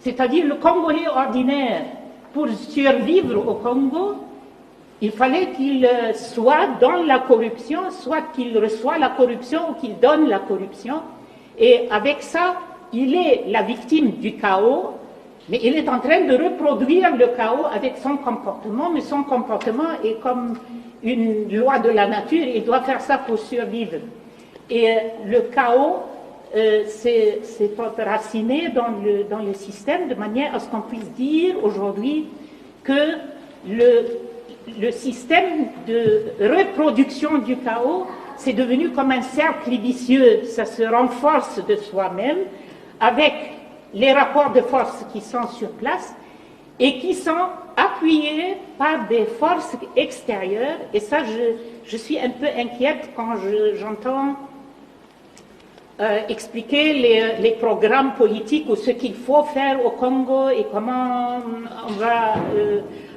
C'est-à-dire le Congolais ordinaire, pour survivre au Congo, il fallait qu'il soit dans la corruption, soit qu'il reçoit la corruption ou qu'il donne la corruption. Et avec ça, il est la victime du chaos, mais il est en train de reproduire le chaos avec son comportement, mais son comportement est comme une loi de la nature, il doit faire ça pour survivre. Et le chaos, c'est enraciné dans le système de manière à ce qu'on puisse dire aujourd'hui que le système de reproduction du chaos, c'est devenu comme un cercle vicieux, ça se renforce de soi-même avec les rapports de force qui sont sur place et qui sont appuyés par des forces extérieures. Et ça, je suis un peu inquiète quand j'entends expliquer les programmes politiques ou ce qu'il faut faire au Congo et comment on va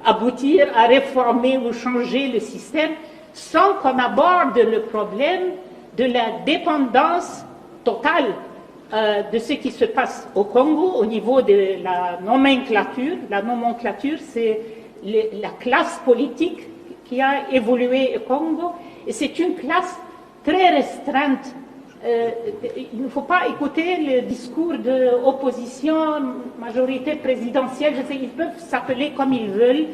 aboutir à réformer ou changer le système sans qu'on aborde le problème de la dépendance totale de ce qui se passe au Congo au niveau de la nomenclature. La nomenclature, c'est la classe politique qui a évolué au Congo et c'est une classe très restreinte. Il ne faut pas écouter le discours de opposition, majorité présidentielle, je sais, ils peuvent s'appeler comme ils veulent,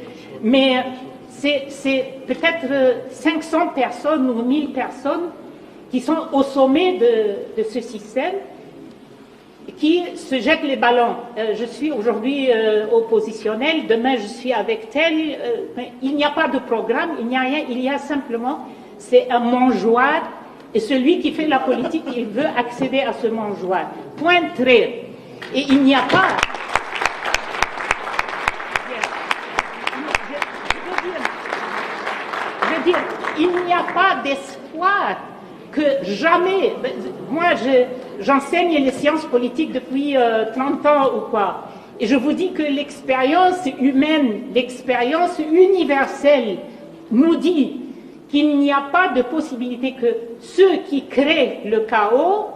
mais c'est peut-être 500 personnes ou 1000 personnes qui sont au sommet de ce système, qui se jettent les ballons. Je suis aujourd'hui oppositionnelle, demain je suis avec tel. Il n'y a pas de programme, il n'y a rien, il y a simplement, c'est un mangeoire. Et celui qui fait la politique, il veut accéder à ce mangeoire. Point trait. Et il n'y a pas... Je veux dire, il n'y a pas d'espoir que jamais... Moi, j'enseigne les sciences politiques depuis 30 ans ou quoi. Et je vous dis que l'expérience humaine, l'expérience universelle nous dit qu'il n'y a pas de possibilité que ceux qui créent le chaos,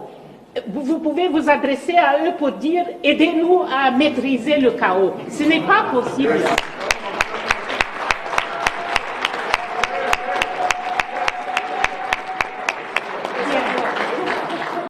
vous pouvez vous adresser à eux pour dire « aidez-nous à maîtriser le chaos ». Ce n'est pas possible.